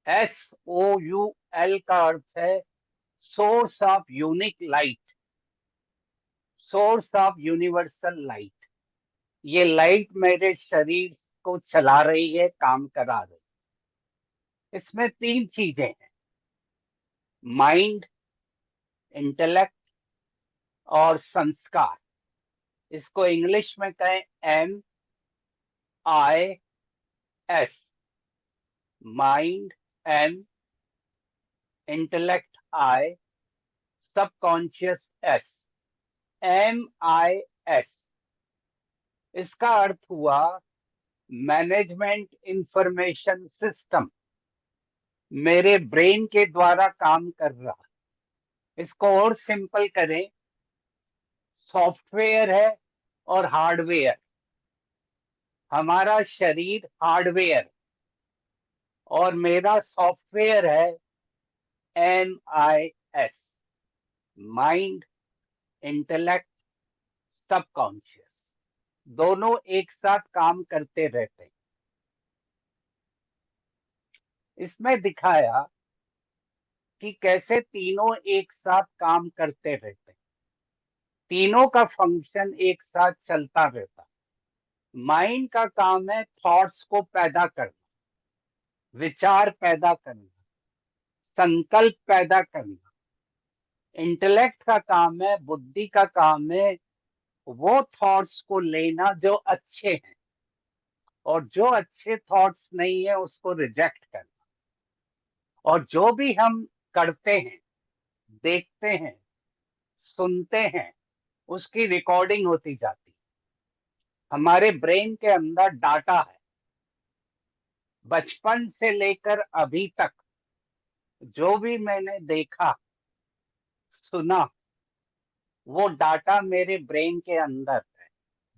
SOUL का अर्थ है source of unique light, source of universal light. ये लाइट मेरे शरीर को चला रही है, काम करा रही है। इसमें तीन चीजें हैं, माइंड, इंटेलेक्ट और संस्कार। इसको इंग्लिश में कहें MIS, mind M, intellect I, subconscious S, MIS। इसका अर्थ हुआ मैनेजमेंट इंफॉर्मेशन सिस्टम, मेरे ब्रेन के द्वारा काम कर रहा। इसको और सिंपल करें, सॉफ्टवेयर है और हार्डवेयर। हमारा शरीर हार्डवेयर और मेरा सॉफ्टवेयर है MIS, माइंड, इंटेलेक्ट, सबकॉन्शियस। दोनों एक साथ काम करते रहते हैं। इसमें दिखाया कि कैसे तीनों एक साथ काम करते रहते हैं, तीनों का फंक्शन एक साथ चलता रहता। माइंड का काम है थॉट्स को पैदा करना, विचार पैदा करना, संकल्प पैदा करना। इंटेलेक्ट का काम है, बुद्धि का काम है वो थॉट्स को लेना जो अच्छे हैं, और जो अच्छे थॉट्स नहीं है उसको रिजेक्ट करना। और जो भी हम करते हैं, देखते हैं, सुनते हैं, उसकी रिकॉर्डिंग होती जाती है। हमारे ब्रेन के अंदर डाटा है, बचपन से लेकर अभी तक जो भी मैंने देखा, सुना, वो डाटा मेरे ब्रेन के अंदर है,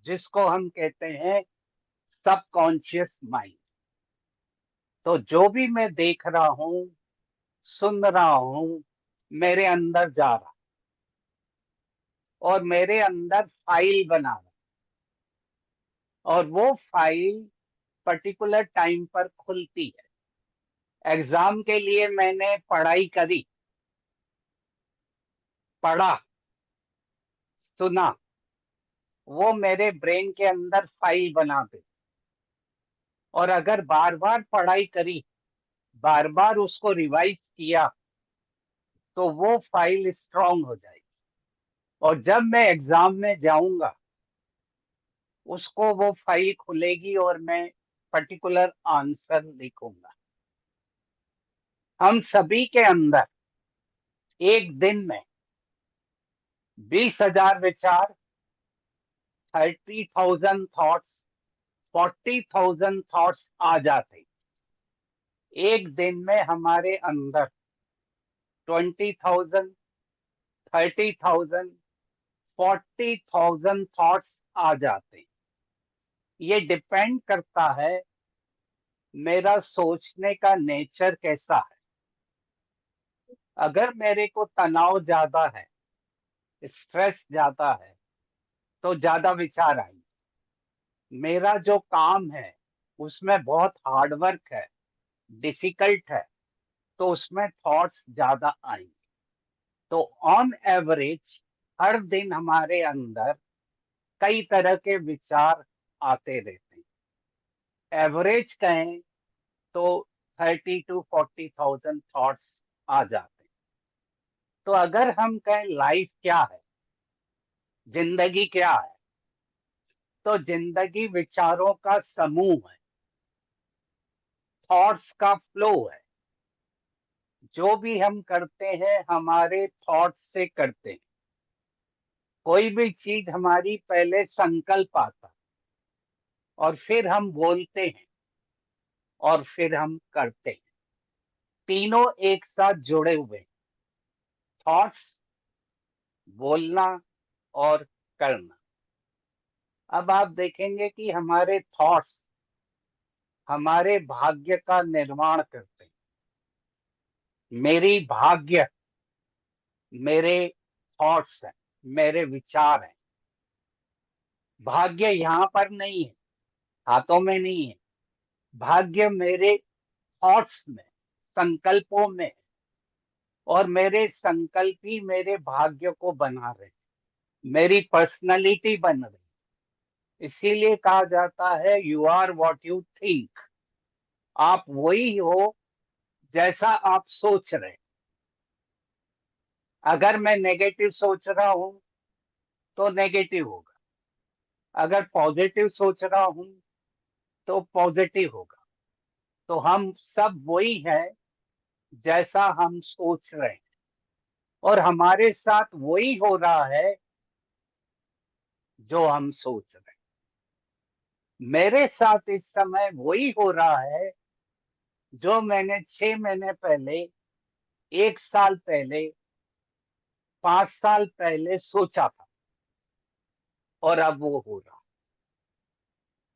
जिसको हम कहते हैं सबकॉन्शियस माइंड। तो जो भी मैं देख रहा हूं, सुन रहा हूं, मेरे अंदर जा रहा और मेरे अंदर फाइल बना रहा, और वो फाइल पर्टिकुलर टाइम पर खुलती है। एग्जाम के लिए मैंने पढ़ाई करी, पढ़ा, सुना, वो मेरे ब्रेन के अंदर फाइल बना दे। और अगर बार बार पढ़ाई करी, बार बार उसको रिवाइज किया, तो वो फाइल स्ट्रांग हो जाएगी। और जब मैं एग्जाम में जाऊंगा, उसको वो फाइल खुलेगी और मैं पर्टिकुलर आंसर लिखूंगा। हम सभी के अंदर एक दिन में 20,000 विचार, 30,000 थॉट्स, 40,000 थॉट्स आ जाते। एक दिन में हमारे अंदर 20,000, 30,000, 40,000 थॉट्स आ जाते। ये डिपेंड करता है मेरा सोचने का नेचर कैसा है। अगर मेरे को तनाव ज्यादा है, स्ट्रेस ज्यादा है, तो ज्यादा विचार आएंगे। मेरा जो काम है उसमें बहुत हार्डवर्क है, डिफिकल्ट है, तो उसमें थॉट्स ज्यादा आएंगे। तो ऑन एवरेज हर दिन हमारे अंदर कई तरह के विचार आते रहते हैं। एवरेज कहें तो 30 to 40,000 थॉट्स आ जाते हैं। तो अगर हम कहें लाइफ क्या है, जिंदगी क्या है, तो जिंदगी विचारों का समूह है, थॉट्स का फ्लो है। जो भी हम करते हैं हमारे थॉट्स से करते हैं। कोई भी चीज हमारी पहले संकल्प आता, और फिर हम बोलते हैं, और फिर हम करते हैं। तीनों एक साथ जुड़े हुए, थॉट्स, बोलना और करना। अब आप देखेंगे कि हमारे थॉट्स हमारे भाग्य का निर्माण करते हैं। मेरी भाग्य मेरे थॉट्स हैं, मेरे विचार हैं। भाग्य यहाँ पर नहीं है, हाथों में नहीं है। भाग्य मेरे थॉट्स में, संकल्पों में है और मेरे संकल्प ही मेरे भाग्य को बना रहे, मेरी पर्सनालिटी बन रही। इसीलिए कहा जाता है you are what you think. आप वही हो जैसा आप सोच रहे। अगर मैं नेगेटिव सोच रहा हूं तो नेगेटिव होगा, अगर पॉजिटिव सोच रहा हूं तो पॉजिटिव होगा। तो हम सब वही है जैसा हम सोच रहे हैं, और हमारे साथ वही हो रहा है जो हम सोच रहे हैं। मेरे साथ इस समय वही हो रहा है जो मैंने 6 महीने पहले, 1 साल पहले, 5 साल पहले सोचा था, और अब वो हो रहा।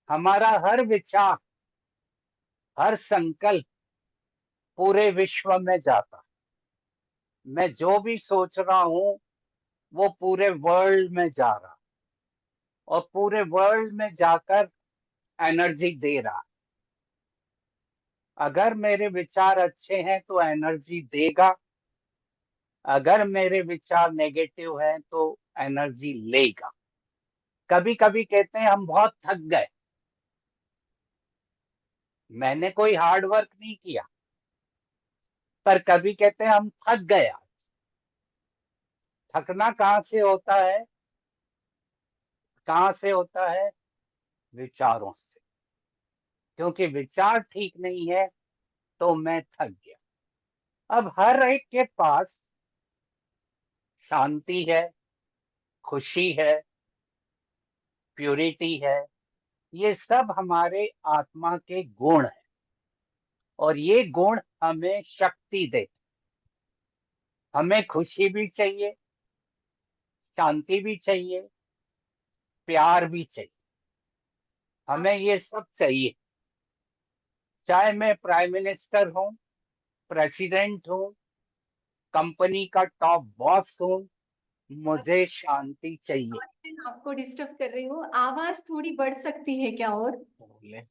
हमारा हर विचार, हर संकल्प पूरे विश्व में जाता। मैं जो भी सोच रहा हूं वो पूरे वर्ल्ड में जा रहा, और पूरे वर्ल्ड में जाकर एनर्जी दे रहा। अगर मेरे विचार अच्छे हैं तो एनर्जी देगा, अगर मेरे विचार नेगेटिव हैं तो एनर्जी लेगा। कभी कभी कहते हैं हम बहुत थक गए। मैंने कोई हार्ड वर्क नहीं किया, पर कभी कहते हैं हम थक गए आज। थकना कहाँ से होता है? कहाँ से होता है? विचारों से। क्योंकि विचार ठीक नहीं है तो मैं थक गया। अब हर एक के पास शांति है, खुशी है, प्यूरिटी है, ये सब हमारे आत्मा के गुण हैं, और ये गुण हमें शक्ति देते। हमें खुशी भी चाहिए, शांति भी चाहिए, प्यार भी चाहिए। हमें ये सब चाहिए। चाहे मैं प्राइम मिनिस्टर हूँ, प्रेसिडेंट हूँ, कंपनी का टॉप बॉस हूँ, मुझे शांति चाहिए। मैं आपको डिस्टर्ब कर रही हूँ, आवाज थोड़ी बढ़ सकती है क्या? और बोले,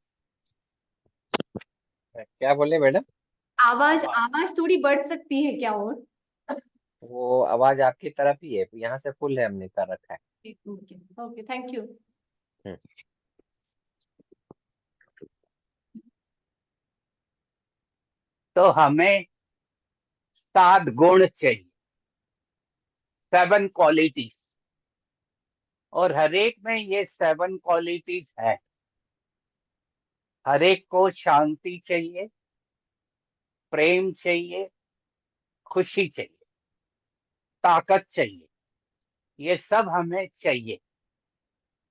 क्या बोले मैडम? आवाज आवाज थोड़ी बढ़ सकती है क्या? और वो आवाज आपकी तरफ ही है, यहाँ से फुल है, हमने कर रखा है। Okay okay, thank you. Hmm. तो हमें 7 गुण चाहिए, 7 क्वालिटीज, और हर एक में ये 7 क्वालिटीज है। हर एक को शांति चाहिए, प्रेम चाहिए, खुशी चाहिए, ताकत चाहिए, ये सब हमें चाहिए।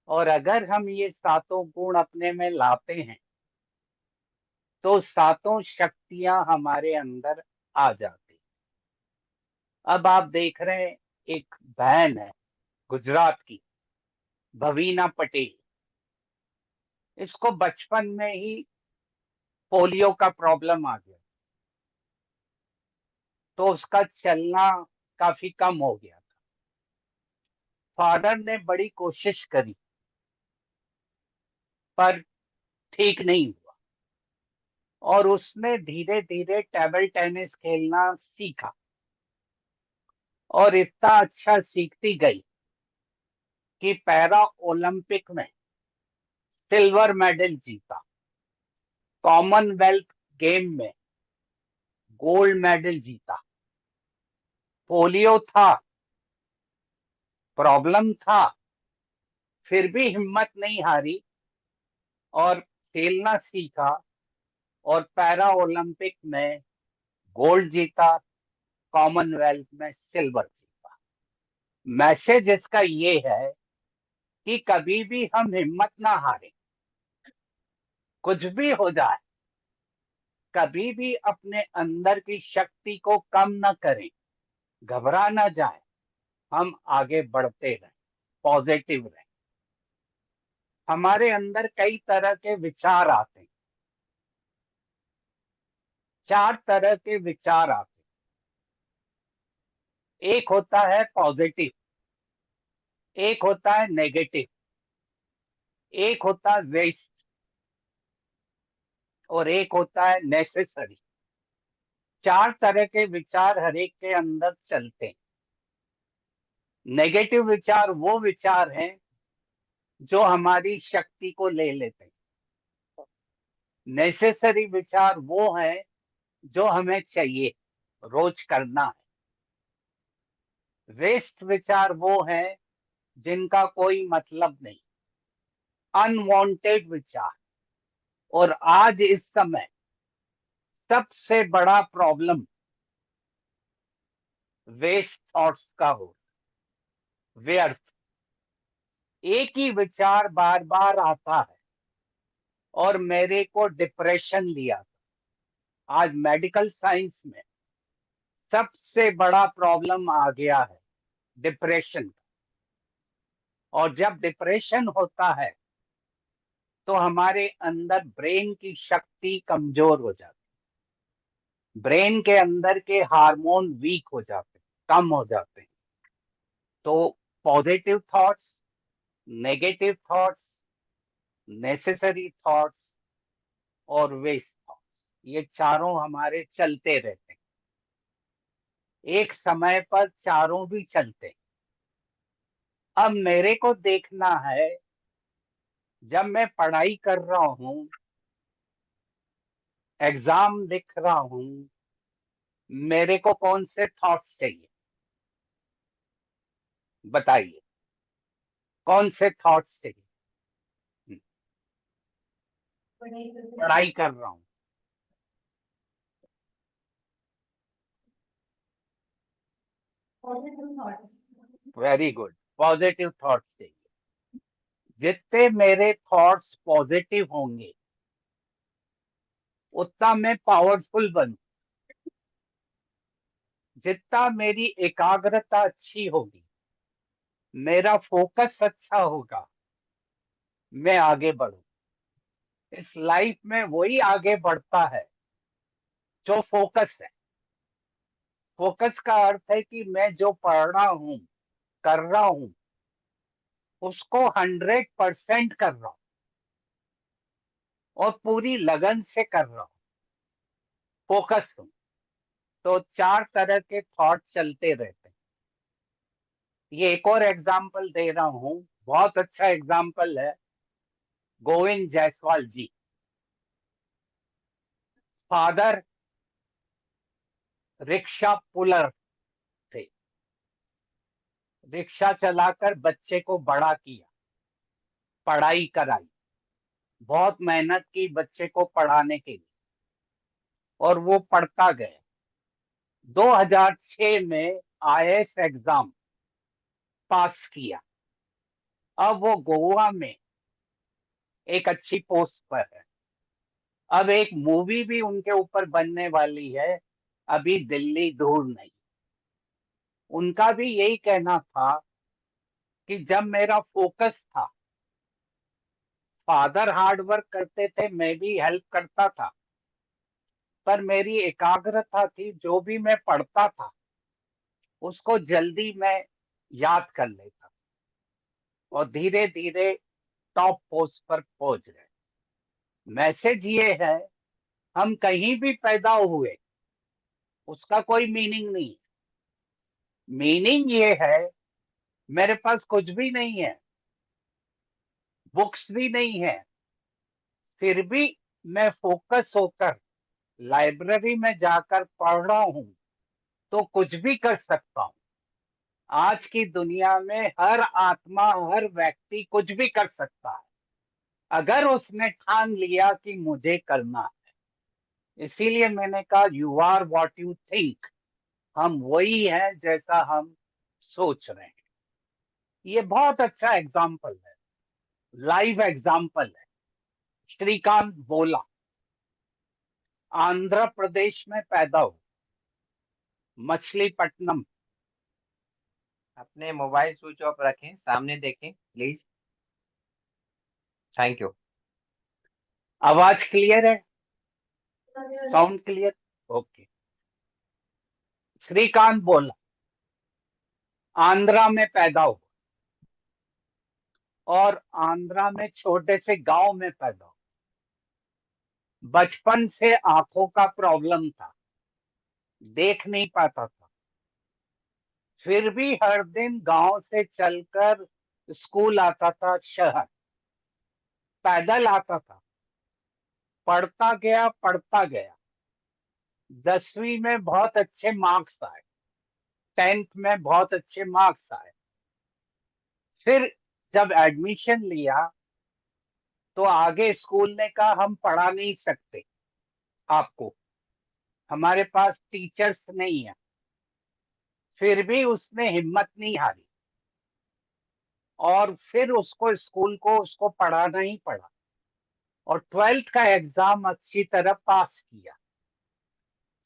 और अगर हम ये 7 गुण अपने में लाते हैं तो 7 शक्तियां हमारे अंदर आ जाती। अब आप देख रहे हैं, एक बहन है गुजरात की, भवीना पटेल। इसको बचपन में ही पोलियो का प्रॉब्लम आ गया, तो उसका चलना काफी कम हो गया था। फादर ने बड़ी कोशिश करी पर ठीक नहीं हुआ, और उसने धीरे धीरे टेबल टेनिस खेलना सीखा, और इतना अच्छा सीखती गई कि पैरा ओलंपिक में सिल्वर मेडल जीता, कॉमनवेल्थ गेम में गोल्ड मेडल जीता। पोलियो था, प्रॉब्लम था, फिर भी हिम्मत नहीं हारी और खेलना सीखा, और पैरा ओलंपिक में गोल्ड जीता, कॉमनवेल्थ में सिल्वर जीता। मैसेज इसका ये है कि कभी भी हम हिम्मत ना हारें, कुछ भी हो जाए, कभी भी अपने अंदर की शक्ति को कम ना करें, घबरा ना जाए, हम आगे बढ़ते रहें, पॉजिटिव रहें। हमारे अंदर कई तरह के विचार आते हैं, 4 तरह के विचार आते हैं। एक होता है पॉजिटिव, एक होता है नेगेटिव, एक होता है वेस्ट, और एक होता है नेसेसरी। चार तरह के विचार हर एक के अंदर चलते हैं। नेगेटिव विचार वो विचार हैं जो हमारी शक्ति को ले लेते हैं। नेसेसरी विचार वो हैं जो हमें चाहिए, रोज करना है। वेस्ट विचार वो हैं जिनका कोई मतलब नहीं, अनवांटेड विचार। और आज इस समय सबसे बड़ा प्रॉब्लम वेस्ट थॉट्स का हो, व्यर्थ। एक ही विचार बार बार आता है और मेरे को डिप्रेशन लिया। आज मेडिकल साइंस में सबसे बड़ा प्रॉब्लम आ गया है डिप्रेशन। और जब डिप्रेशन होता है तो हमारे अंदर ब्रेन की शक्ति कमजोर हो जाती है, ब्रेन के अंदर के हार्मोन वीक हो जाते हैं, कम हो जाते हैं। तो positive thoughts, negative thoughts, necessary thoughts और वेस्ट थॉट्स, ये चारों हमारे चलते रहते हैं। एक समय पर चारों भी चलते हैं। अब मेरे को देखना है, जब मैं पढ़ाई कर रहा हूं, एग्जाम लिख रहा हूं, मेरे को कौन से थॉट्स चाहिए? बताइए, कौन से थॉट्स चाहिए? पढ़ाई कर रहा हूं, positive thoughts. Very good, positive thoughts चाहिए। जितने मेरे थॉट्स पॉजिटिव होंगे उतना मैं पावरफुल बनूं। जितना मेरी एकाग्रता अच्छी होगी, मेरा फोकस अच्छा होगा, मैं आगे बढ़ूं। इस लाइफ में वही आगे बढ़ता है जो फोकस है। फोकस का अर्थ है कि मैं जो पढ़ रहा हूं, कर रहा हूं, उसको 100% कर रहा हूं और पूरी लगन से कर रहा हूं, फोकस हूं। तो चार तरह के थॉट चलते रहते हैं। ये एक और एग्जाम्पल दे रहा हूं, बहुत अच्छा एग्जाम्पल है। गोविंद जायसवाल जी, फादर रिक्शा पुलर थे। रिक्शा चलाकर बच्चे को बड़ा किया, पढ़ाई कराई, बहुत मेहनत की बच्चे को पढ़ाने के लिए, और वो पढ़ता गया। 2006 में आईएएस एग्जाम पास किया। अब वो गोवा में एक अच्छी पोस्ट पर है। अब एक मूवी भी उनके ऊपर बनने वाली है, अभी दिल्ली दूर नहीं। उनका भी यही कहना था कि जब मेरा फोकस था, फादर हार्ड वर्क करते थे, मैं भी हेल्प करता था, पर मेरी एकाग्रता थी, जो भी मैं पढ़ता था उसको जल्दी मैं याद कर लेता और धीरे धीरे टॉप पोस्ट पर पहुंच गए। मैसेज ये है, हम कहीं भी पैदा हुए उसका कोई मीनिंग नहीं। मीनिंग ये है, मेरे पास कुछ भी नहीं है, बुक्स भी नहीं है, फिर भी मैं फोकस होकर लाइब्रेरी में जाकर पढ़ रहा हूं, तो कुछ भी कर सकता हूं। आज की दुनिया में हर आत्मा, हर व्यक्ति कुछ भी कर सकता है, अगर उसने ठान लिया कि मुझे करना है। इसीलिए मैंने कहा, you are what you think. हम वही हैं जैसा हम सोच रहे हैं। ये बहुत अच्छा एग्जाम्पल है, लाइव एग्जाम्पल है। श्रीकांत बोला, आंध्र प्रदेश में पैदा हो, मछलीपट्टनम। अपने मोबाइल स्विच ऑफ रखें, सामने देखें प्लीज। Thank you. आवाज क्लियर है? Sound clear? ओके। श्रीकांत बोला, आंध्रा में पैदा हो और आंध्रा में छोटे से गांव में पैदा हो। बचपन से आंखों का प्रॉब्लम था, देख नहीं पाता था, फिर भी हर दिन गांव से चलकर स्कूल आता था, शहर पैदल आता था, पढ़ता गया। 10वीं में बहुत अच्छे मार्क्स आए, 10th में बहुत अच्छे मार्क्स आए। फिर जब एडमिशन लिया तो आगे स्कूल ने कहा हम पढ़ा नहीं सकते आपको, हमारे पास टीचर्स नहीं है। फिर भी उसने हिम्मत नहीं हारी और फिर उसको पढ़ाना ही पड़ा और 12th का एग्जाम अच्छी तरह पास किया।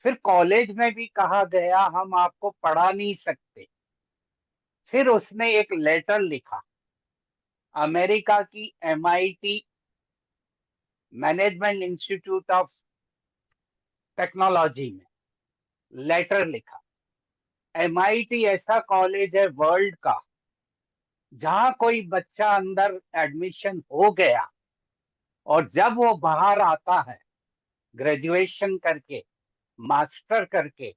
फिर कॉलेज में भी कहा गया हम आपको पढ़ा नहीं सकते। फिर उसने एक लेटर लिखा अमेरिका की MIT, management institute of technology में, लेटर लिखा। MIT ऐसा कॉलेज है वर्ल्ड का जहां कोई बच्चा अंदर एडमिशन हो गया और जब वो बाहर आता है ग्रेजुएशन करके, मास्टर करके,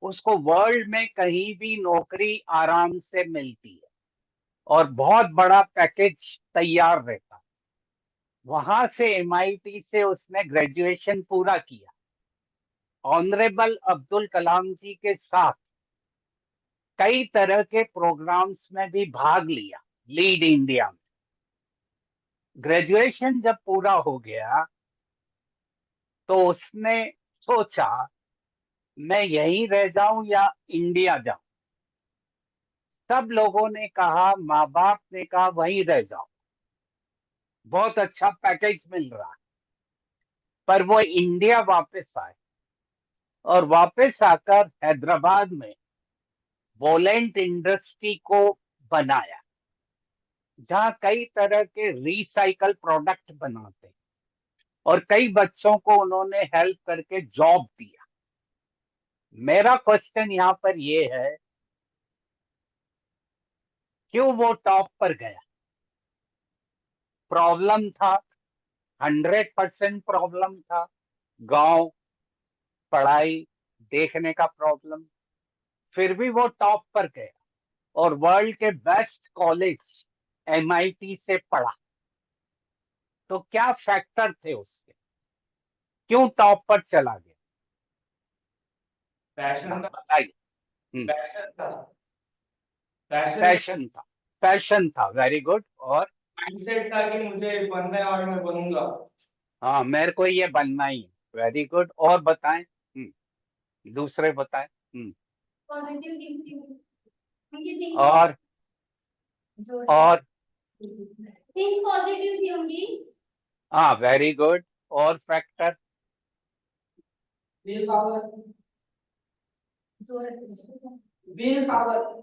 उसको वर्ल्ड में कहीं भी नौकरी आराम से मिलती है और बहुत बड़ा पैकेज तैयार रहता है। वहां से MIT से उसने ग्रेजुएशन पूरा किया, ऑनरेबल अब्दुल कलाम जी के साथ कई तरह के प्रोग्राम्स में भी भाग लिया, लीड इंडिया में। ग्रेजुएशन जब पूरा हो गया तो उसने सोचा मैं यहीं रह जाऊं या इंडिया जाऊं। सब लोगों ने कहा, माँ बाप ने कहा वहीं रह जाओ, बहुत अच्छा पैकेज मिल रहा है। पर वो इंडिया वापस आए और वापस आकर हैदराबाद में वोलेंट इंडस्ट्री को बनाया, जहां कई तरह के रिसाइकल प्रोडक्ट बनाते हैं और कई बच्चों को उन्होंने हेल्प करके जॉब दिया। मेरा क्वेश्चन यहाँ पर ये है, क्यों वो टॉप पर गया? प्रॉब्लम था, 100% प्रॉब्लम था। गांव, पढ़ाई, देखने का प्रॉब्लम। फिर भी वो टॉप पर गया और वर्ल्ड के बेस्ट कॉलेज MIT से पढ़ा। तो क्या फैक्टर थे उसके, क्यों टॉप पर चला गया? पैशन था। बताइए। पैशन था। पैशन पैशन था, पैशन था, वेरी गुड। और माइंडसेट था कि मुझे बनना है और मैं बनूंगा। हाँ, मेरे को ये बनना ही है, वेरी गुड। और बताएं, दूसरे बताएं। पॉजिटिव थिंकिंग, उनकी थिंक और थिंक पॉजिटिव थी उनकी। हाँ, वेरी गुड। और factor? Will power. Will power.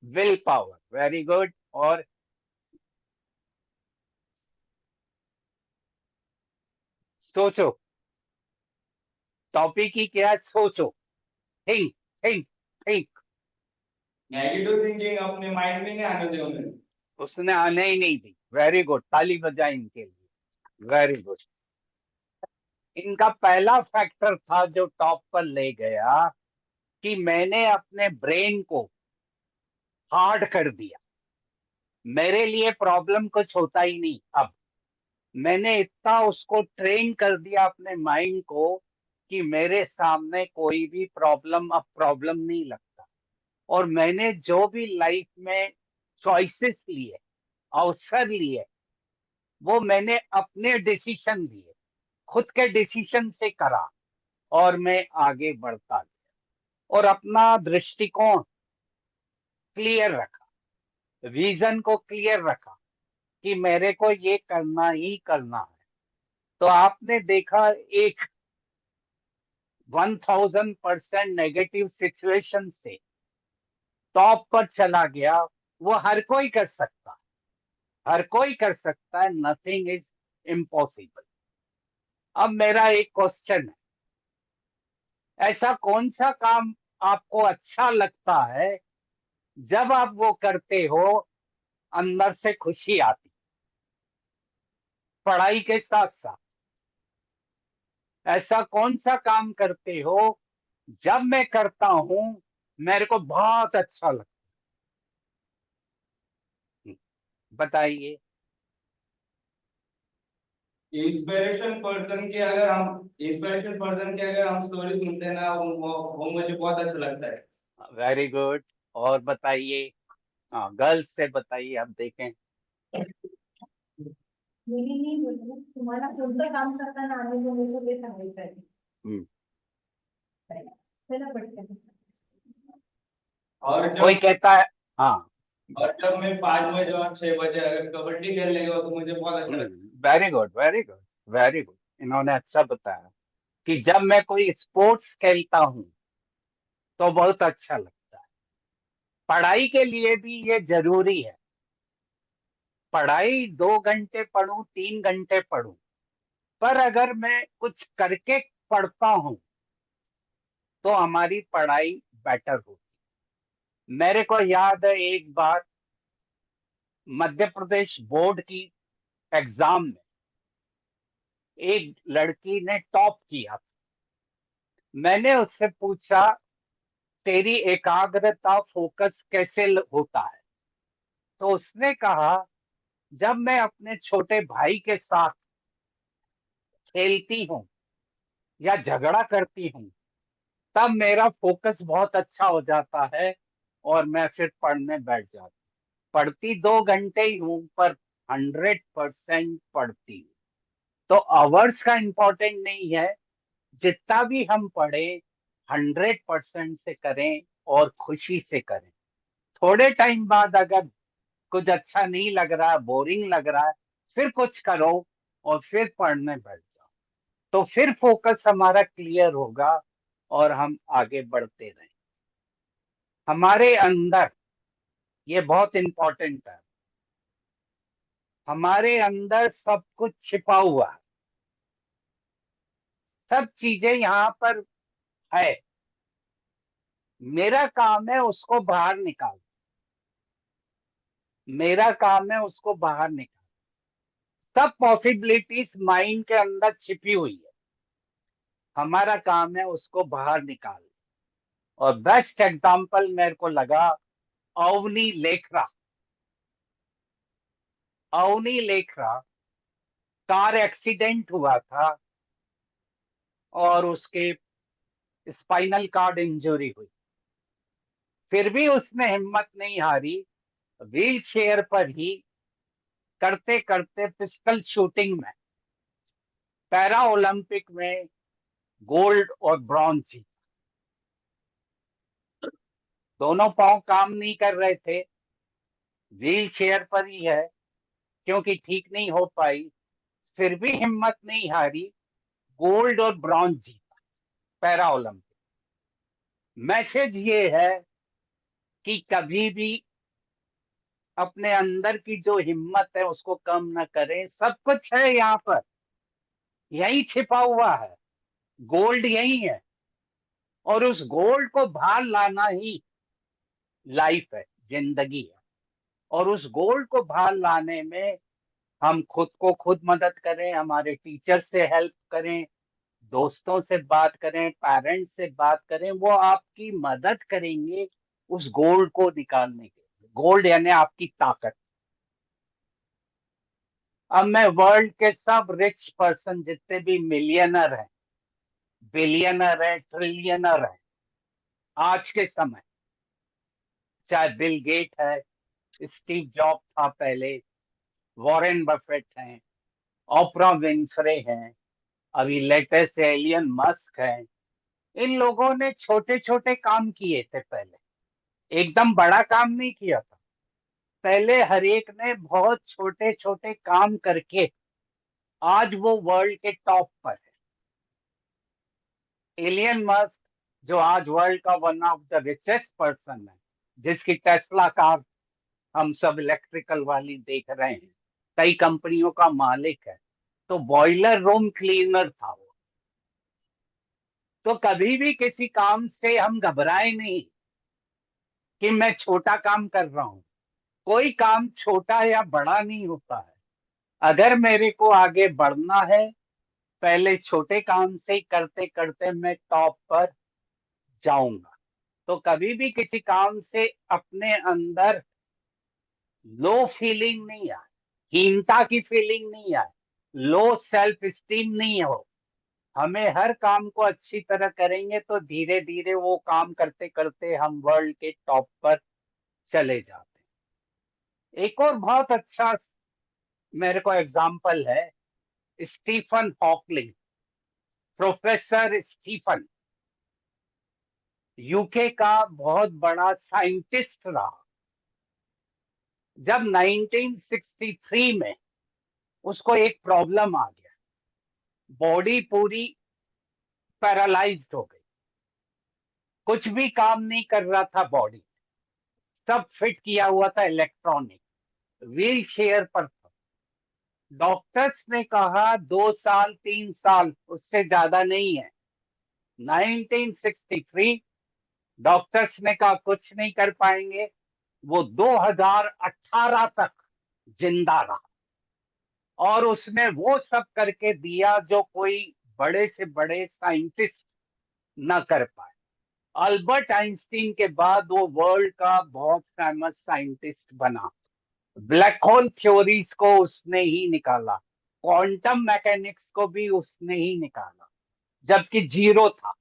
Will power, very good. और सोचो, टॉपिक ही क्या है, सोचो, think, think, think. Negative thinking अपने माइंड में नहीं आने दे उन्हें। उसने आने ही नहीं दी, वेरी गुड, ताली बजाए इनके लिए, वेरी गुड। इनका पहला फैक्टर था जो टॉप पर ले गया कि मैंने अपने ब्रेन को हार्ड कर दिया, मेरे लिए प्रॉब्लम कुछ होता ही नहीं। अब मैंने इतना उसको ट्रेन कर दिया अपने माइंड को कि मेरे सामने कोई भी प्रॉब्लम अब प्रॉब्लम नहीं लगता। और मैंने जो भी लाइफ में चॉइसेस लिए, अवसर लिए, वो मैंने अपने डिसीजन लिए, खुद के डिसीजन से करा और मैं आगे बढ़ता गया और अपना दृष्टिकोण क्लियर रखा, विजन को क्लियर रखा कि मेरे को ये करना ही करना है। तो आपने देखा, एक 1000% नेगेटिव सिचुएशन से टॉप पर चला गया। वो हर कोई कर सकता है, हर कोई कर सकता है, नथिंग इज इम्पॉसिबल। अब मेरा एक क्वेश्चन है, ऐसा कौन सा काम आपको अच्छा लगता है, जब आप वो करते हो अंदर से खुशी आती, पढ़ाई के साथ साथ? ऐसा कौन सा काम करते हो जब मैं करता हूं मेरे को बहुत अच्छा लगता है। बताइए। इंस्पिरेशन पर्सन की अगर हम स्टोरी सुनते हैं ना, वो मुझे बहुत अच्छा लगता है। Very good. और बताइए। हाँ, गर्ल्स से बताइए, आप देखें। मेरी नहीं बोलूँ तुम्हाला कोणतं काम करताना आनंद होतो ते सांगायचं आहे. हम्म, चला पटकन. और कोई जब कहता है। हाँ। और जब मैं 5 बजे और 6 बजे अगर कबड्डी खेलने गया तो मुझे बहुत अच्छा लगता very good, very good, very good. इन्होंने अच्छा बताया कि जब मैं कोई स्पोर्ट्स खेलता हूं तो बहुत अच्छा लगता है। पढ़ाई के लिए भी ये जरूरी है। पढ़ाई 2 घंटे पढूं, 3 घंटे पढूं, पर अगर मैं कुछ करके पढ़ता हूं तो हमारी पढ़ाई बेटर होती। मेरे को याद है एक बार मध्य प्रदेश बोर्ड की एग्जाम में एक लड़की ने टॉप किया। मैंने उससे पूछा, तेरी एकाग्रता, फोकस कैसे होता है? तो उसने कहा, जब मैं अपने छोटे भाई के साथ खेलती हूँ या झगड़ा करती हूँ तब मेरा फोकस बहुत अच्छा हो जाता है और मैं फिर पढ़ने बैठ जाती हूँ। पढ़ती 2 घंटे ही हूँ पर 100% पढ़ती हूँ। तो आवर्स का इम्पोर्टेंट नहीं है, जितना भी हम पढ़े 100% से करें और खुशी से करें। थोड़े टाइम बाद अगर कुछ अच्छा नहीं लग रहा, बोरिंग लग रहा है, फिर कुछ करो और फिर पढ़ने बैठ जाओ, तो फिर फोकस हमारा क्लियर होगा और हम आगे बढ़ते रहें। हमारे अंदर, ये बहुत इंपॉर्टेंट है, हमारे अंदर सब कुछ छिपा हुआ है। सब चीजें यहाँ पर है। मेरा काम है उसको बाहर निकाल, मेरा काम है उसको बाहर निकाल। सब पॉसिबिलिटीज माइंड के अंदर छिपी हुई है, हमारा काम है उसको बाहर निकाल। और बेस्ट एग्जांपल मेरे को लगा अवनी लेखरा। अवनी लेखरा कार एक्सीडेंट हुआ था और उसके स्पाइनल कार्ड इंजरी हुई, फिर भी उसने हिम्मत नहीं हारी। व्हील चेयर पर ही करते करते पिस्टल शूटिंग में पैरा ओलंपिक में गोल्ड और ब्रॉन्ज जीता। दोनों पांव काम नहीं कर रहे थे, व्हील चेयर पर ही है क्योंकि ठीक नहीं हो पाई, फिर भी हिम्मत नहीं हारी, गोल्ड और ब्रॉन्ज जीता पैरा ओलंपिक। मैसेज ये है कि कभी भी अपने अंदर की जो हिम्मत है उसको कम ना करें। सब कुछ है यहाँ पर, यही छिपा हुआ है, गोल्ड यही है, और उस गोल्ड को बाहर लाना ही लाइफ है, जिंदगी है। और उस गोल्ड को बाहर लाने में हम खुद को खुद मदद करें, हमारे टीचर से हेल्प करें, दोस्तों से बात करें, पेरेंट्स से बात करें, वो आपकी मदद करेंगे उस गोल्ड को निकालने के लिए। गोल्ड यानी आपकी ताकत। अब मैं वर्ल्ड के सब रिच पर्सन जितने भी मिलियनर हैं, बिलियनर हैं, ट्रिलियनर हैं आज के समय, चाहे बिल गेट है, स्टीव जॉब था पहले, वॉरेन बफेट हैं, ओपरा विन्फ्रे हैं, अभी लेटेस्ट एलियन मस्क हैं। इन लोगों ने छोटे छोटे काम किए थे पहले, एकदम बड़ा काम नहीं किया था। पहले हर एक ने बहुत छोटे छोटे काम करके आज वो वर्ल्ड के टॉप पर है। एलियन मस्क जो आज वर्ल्ड का one of the richest person है, जिसकी टेस्ला कार हम सब इलेक्ट्रिकल वाली देख रहे हैं, कई कंपनियों का मालिक है, तो बॉयलर रूम क्लीनर था वो। तो कभी भी किसी काम से हम घबराए नहीं कि मैं छोटा काम कर रहा हूं। कोई काम छोटा या बड़ा नहीं होता है। अगर मेरे को आगे बढ़ना है, पहले छोटे काम से ही करते करते मैं टॉप पर जाऊंगा। तो कभी भी किसी काम से अपने अंदर लो फीलिंग नहीं आए, हीनता की फीलिंग नहीं आए, लो सेल्फ स्टीम नहीं हो। हमें हर काम को अच्छी तरह करेंगे तो धीरे धीरे वो काम करते करते हम वर्ल्ड के टॉप पर चले जाते हैं। एक और बहुत अच्छा मेरे को एग्जाम्पल है, स्टीफन हॉकलिंग, प्रोफेसर स्टीफन, यूके का बहुत बड़ा साइंटिस्ट रहा। जब 1963 में उसको एक प्रॉब्लम आ गया, बॉडी पूरी पैरालाइज्ड हो गई, कुछ भी काम नहीं कर रहा था बॉडी, सब फिट किया हुआ था इलेक्ट्रॉनिक, व्हील चेयर पर था। डॉक्टर्स ने कहा 2 साल 3 साल, उससे ज्यादा नहीं है। 1963 डॉक्टर्स ने कहा कुछ नहीं कर पाएंगे। वो 2018 तक जिंदा रहा और उसने वो सब करके दिया जो कोई बड़े से बड़े साइंटिस्ट न कर पाए। अल्बर्ट आइंस्टीन के बाद वो वर्ल्ड का बहुत फेमस साइंटिस्ट बना। ब्लैक होल थ्योरीज को उसने ही निकाला, क्वांटम मैकेनिक्स को भी उसने ही निकाला, जबकि जीरो था।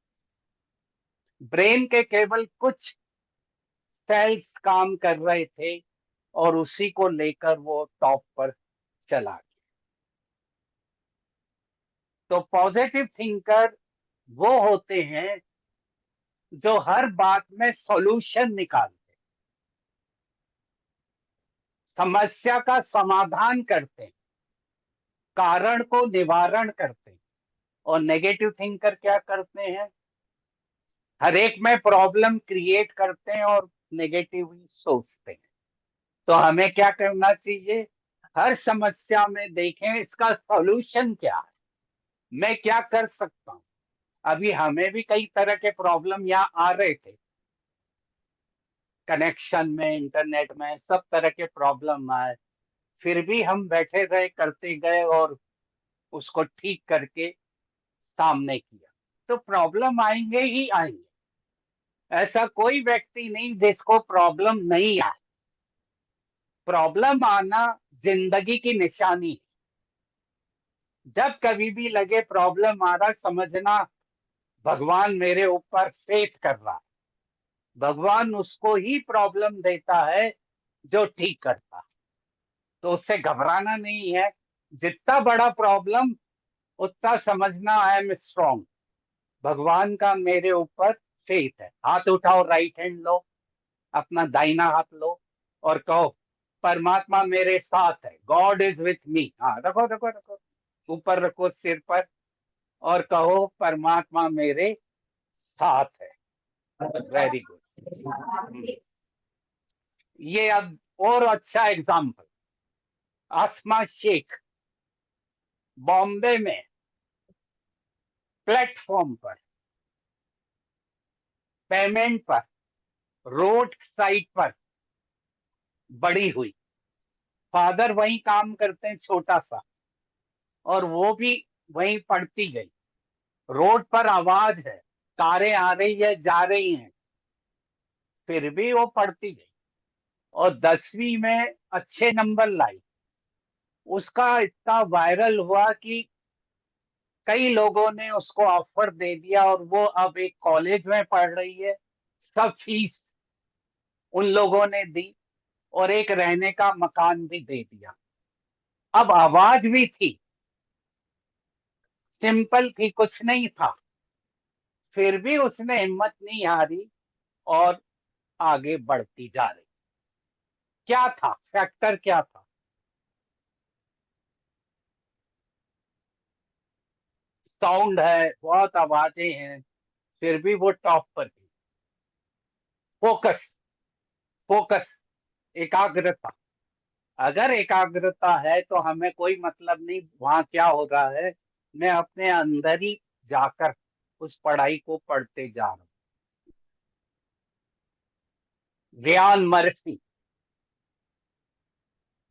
ब्रेन के केवल कुछ सेल्स काम कर रहे थे और उसी को लेकर वो टॉप पर चला गया। तो पॉजिटिव थिंकर वो होते हैं जो हर बात में सॉल्यूशन निकालते, समस्या का समाधान करते, कारण को निवारण करते। और नेगेटिव थिंकर क्या करते हैं, हर एक में प्रॉब्लम क्रिएट करते हैं और नेगेटिव सोचते हैं। तो हमें क्या करना चाहिए, हर समस्या में देखें इसका सॉल्यूशन क्या है, मैं क्या कर सकता हूं। अभी हमें भी कई तरह के प्रॉब्लम यहाँ आ रहे थे, कनेक्शन में, इंटरनेट में, सब तरह के प्रॉब्लम आए, फिर भी हम बैठे रहे, करते गए और उसको ठीक करके सामने किया। तो प्रॉब्लम आएंगे ही आएंगे, ऐसा कोई व्यक्ति नहीं जिसको प्रॉब्लम नहीं आए। प्रॉब्लम आना जिंदगी की निशानी है। जब कभी भी लगे प्रॉब्लम आ रहा, समझना भगवान मेरे ऊपर फेथ कर रहा है, भगवान उसको ही प्रॉब्लम देता है जो ठीक करता है। तो उससे घबराना नहीं है। जितना बड़ा प्रॉब्लम उतना समझना आई एम स्ट्रॉन्ग, भगवान का मेरे ऊपर फेथ है। हाथ उठाओ, राइट हैंड लो, अपना दाहिना हाथ लो और कहो परमात्मा मेरे साथ है, गॉड इज विथ मी। हाँ, रखो रखो रखो, ऊपर रखो सिर पर और कहो परमात्मा मेरे साथ है। Very good. ये अब और अच्छा एग्जाम्पल, आसमा शेख, बॉम्बे में प्लेटफॉर्म पर, पेमेंट पर, रोड साइड पर बड़ी हुई। फादर वहीं काम करते हैं छोटा सा, और वो भी वहीं पढ़ती गई। रोड पर आवाज है, कारें आ रही है जा रही हैं, फिर भी वो पढ़ती गई और 10वीं में अच्छे नंबर लाई। उसका इतना वायरल हुआ कि कई लोगों ने उसको ऑफर दे दिया और वो अब एक कॉलेज में पढ़ रही है। सब फीस उन लोगों ने दी और एक रहने का मकान भी दे दिया। अब आवाज भी थी, सिंपल थी, कुछ नहीं था, फिर भी उसने हिम्मत नहीं हारी और आगे बढ़ती जा रही। क्या था फैक्टर, क्या था? साउंड है, बहुत आवाजें हैं, फिर भी वो टॉप पर थी। फोकस, फोकस, एकाग्रता। अगर एकाग्रता है तो हमें कोई मतलब नहीं वहां क्या हो रहा है, मैं अपने अंदर ही जाकर उस पढ़ाई को पढ़ते जा रहा हूं। रियान मर्फी,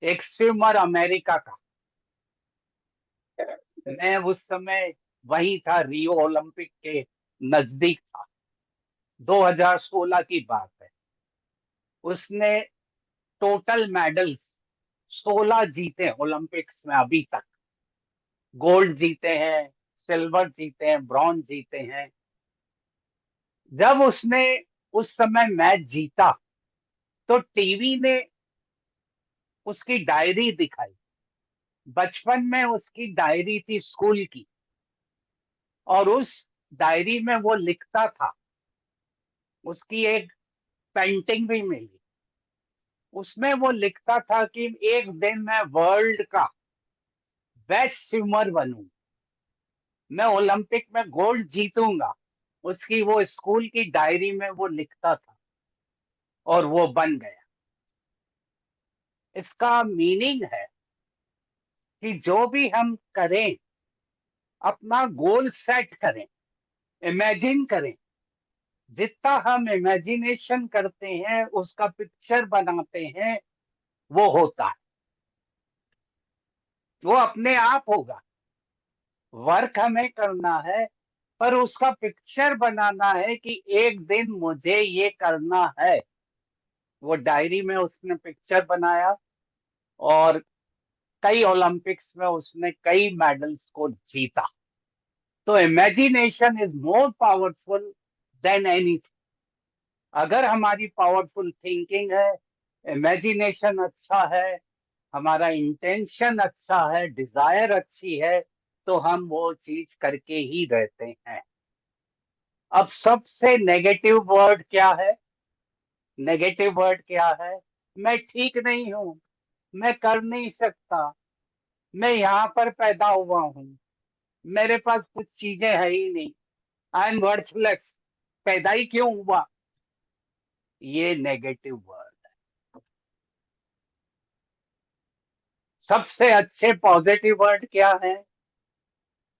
एक स्विमर अमेरिका का, मैं उस समय वहीं था, रियो ओलंपिक के नजदीक था। 2016 की बात है। उसने टोटल मेडल्स 16 जीते ओलंपिक्स में अभी तक। गोल्ड जीते हैं, सिल्वर जीते हैं, ब्रॉन्ज जीते हैं। जब उसने उस समय मैच जीता तो टीवी ने उसकी डायरी दिखाई। बचपन में उसकी डायरी थी स्कूल की, और उस डायरी में वो लिखता था। उसकी एक पेंटिंग भी मिली। उसमें वो लिखता था कि एक दिन मैं वर्ल्ड का बेस्ट स्विमर बनूं, मैं ओलंपिक में गोल्ड जीतूंगा। उसकी वो स्कूल की डायरी में वो लिखता था, और वो बन गया। इसका मीनिंग है कि जो भी हम करें, अपना गोल सेट करें, इमेजिन करें। जितना हम इमेजिनेशन करते हैं, उसका पिक्चर बनाते हैं, वो होता है। वो अपने आप होगा। वर्क हमें करना है, पर उसका पिक्चर बनाना है कि एक दिन मुझे ये करना है। वो डायरी में उसने पिक्चर बनाया, और कई ओलंपिक्स में उसने कई मेडल्स को जीता। तो imagination is more powerful than anything. अगर हमारी पावरफुल थिंकिंग है, इमेजिनेशन अच्छा है, हमारा इंटेंशन अच्छा है, डिजायर अच्छी है, तो हम वो चीज करके ही रहते हैं। अब सबसे नेगेटिव वर्ड क्या है? नेगेटिव वर्ड क्या है? मैं ठीक नहीं हूं, मैं कर नहीं सकता, मैं यहाँ पर पैदा हुआ हूँ, मेरे पास कुछ चीजें है ही नहीं, आई एम वर्थलेस, पैदा ही क्यों हुआ? ये नेगेटिव वर्ड। सबसे अच्छे पॉजिटिव वर्ड क्या है?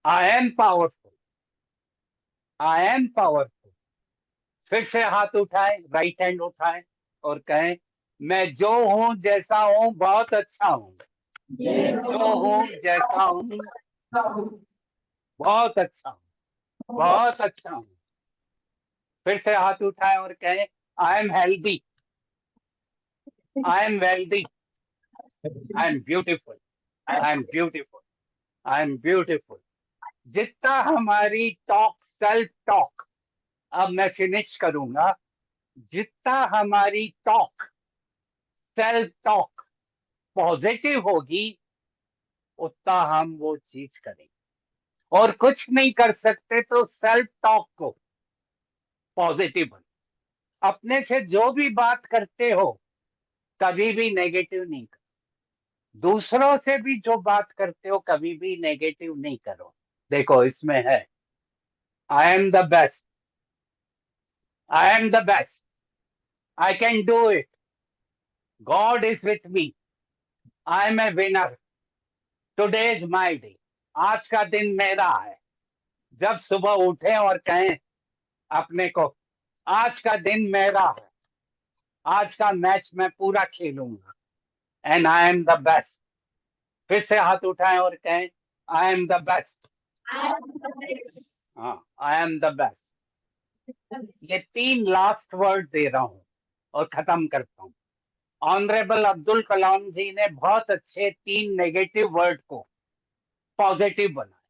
I M powerful, I am powerful. फिर से हाथ उठाएं, राइट हैंड उठाएं, और कहें, मैं जो हूं जैसा हूं बहुत अच्छा हूं। जो हूं जैसा हूं बहुत अच्छा हूं, बहुत अच्छा हूं। फिर से हाथ उठाएं और कहें, I am healthy, I am wealthy, I am beautiful, I am beautiful, I am beautiful. जितना हमारी टॉक, सेल्फ टॉक, अब मैं फिनिश करूंगा, जितना हमारी टॉक, सेल्फ टॉक पॉजिटिव होगी, उतना हम वो चीज करेंगे। और कुछ नहीं कर सकते तो सेल्फ टॉक को पॉजिटिव बनो। अपने से जो भी बात करते हो, कभी भी नेगेटिव नहीं करो। दूसरों से भी जो बात करते हो, कभी भी नेगेटिव नहीं करो। देखो इसमें है, I am the best, I am the best, I can do it, God is with me, I am a winner, today is my day, आज का दिन मेरा है। जब सुबह उठे और कहें अपने को, आज का दिन मेरा है, आज का मैच मैं पूरा खेलूंगा, and I am the best. फिर से हाथ उठाएं और कहें, आई एम द बेस्ट। हाँ, आई एम द बेस्ट। ये 3 लास्ट वर्ड दे रहा हूं और खत्म करता हूं। ऑनरेबल अब्दुल कलाम जी ने बहुत अच्छे 3 नेगेटिव वर्ड को पॉजिटिव बनाया।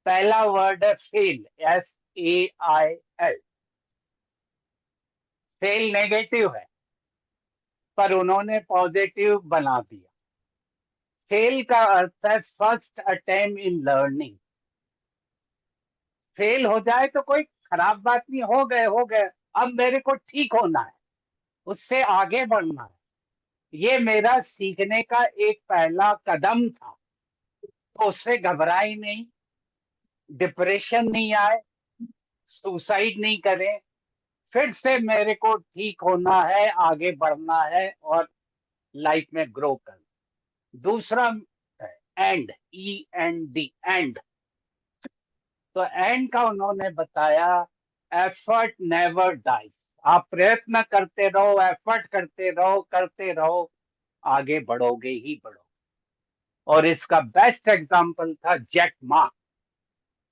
पहला वर्ड है फेल, FAIL। फेल नेगेटिव है, पर उन्होंने पॉजिटिव बना दिया। फेल का अर्थ है first attempt in learning. Fail हो जाए तो कोई खराब बात नहीं, हो गए हो गए, अब मेरे को ठीक होना है, उससे आगे बढ़ना है। ये मेरा सीखने का एक पहला कदम था, तो उससे घबराई नहीं, डिप्रेशन नहीं आए, सुसाइड नहीं करें। फिर से मेरे को ठीक होना है, आगे बढ़ना है, और लाइफ में ग्रो करना। दूसरा है एंड, END, एंड। तो एंड का उन्होंने बताया, एफर्ट नेवर डाइज। आप प्रयत्न करते रहो, एफर्ट करते रहो, करते रहो, आगे बढ़ोगे ही बढ़ोगे। और इसका बेस्ट एग्जांपल था Jack Ma.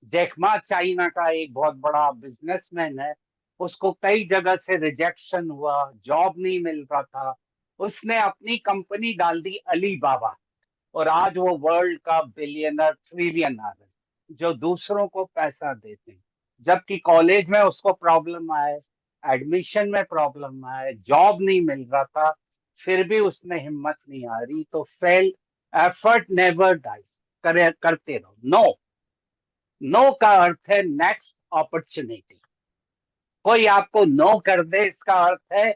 Jack Ma China का एक बहुत बड़ा बिजनेसमैन है। उसको कई जगह से रिजेक्शन हुआ, जॉब नहीं मिल रहा था, उसने अपनी कंपनी डाल दी अली बाबा, और आज वो वर्ल्ड का बिलियनर ट्रिलियनर है, जो दूसरों को पैसा देते हैं। जबकि कॉलेज में उसको प्रॉब्लम आए, एडमिशन में प्रॉब्लम आए, जॉब नहीं मिल रहा था, फिर भी उसने हिम्मत नहीं हारी। तो फेल एफर्ट नेवर डाइज, करते रहो। नो, नो का अर्थ है नेक्स्ट अपॉर्चुनिटी। कोई आपको नो कर दे, इसका अर्थ है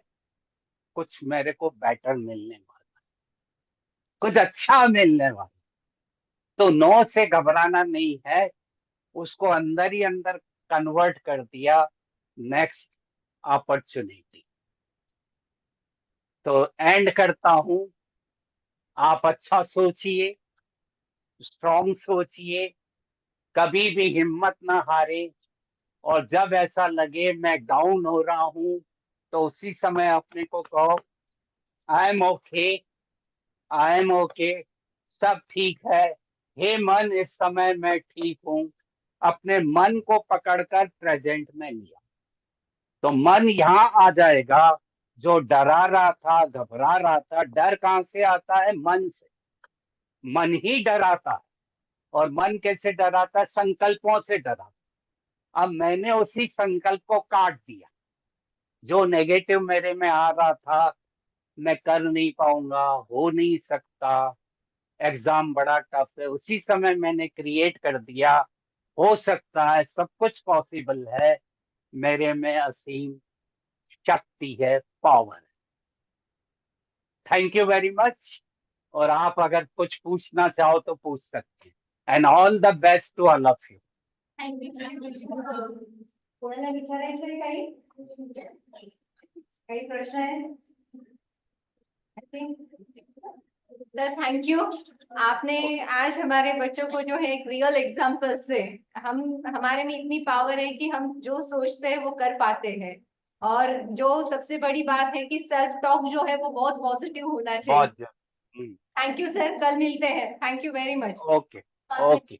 कुछ मेरे को बेटर मिलने वाला, कुछ अच्छा मिलने वाला। तो नो से घबराना नहीं है, उसको अंदर ही अंदर कन्वर्ट कर दिया नेक्स्ट अपॉर्चुनिटी। तो एंड करता हूं, आप अच्छा सोचिए, स्ट्रॉन्ग सोचिए, कभी भी हिम्मत ना हारे, और जब ऐसा लगे मैं डाउन हो रहा हूं, तो उसी समय अपने को कहो I am okay, I am okay, सब ठीक है। हे मन, इस समय मैं ठीक हूं। अपने मन को पकड़कर प्रेजेंट में लिया, तो मन यहाँ आ जाएगा। जो डरा रहा था, घबरा रहा था, डर कहाँ से आता है? मन से। मन ही डराता है। और मन कैसे डराता है? संकल्पों से डराता। अब मैंने उसी संकल्प को काट दिया। जो नेगेटिव मेरे में आ रहा था, मैं कर नहीं पाऊंगा, हो नहीं सकता, एग्जाम बड़ा टफ है, उसी समय मैंने क्रिएट कर दिया हो सकता है, सब कुछ पॉसिबल है, मेरे में असीम शक्ति है, पावर है। Thank you very much. और आप अगर कुछ पूछना चाहो तो पूछ सकते हैं। And all the best to all of you. Thank you. कोणाला विचारायचंय काही प्रश्न आहे? Sir thank you. आपने आज हमारे बच्चों को जो है एक रियल एग्जांपल से हम हमारे में इतनी पावर है कि हम जो सोचते हैं वो कर पाते हैं। और जो सबसे बड़ी बात है कि सेल्फ टॉक जो है वो बहुत पॉजिटिव होना चाहिए। बहुत जल्द। थैंक यू सर, कल मिलते हैं। Thank you very much. Okay okay.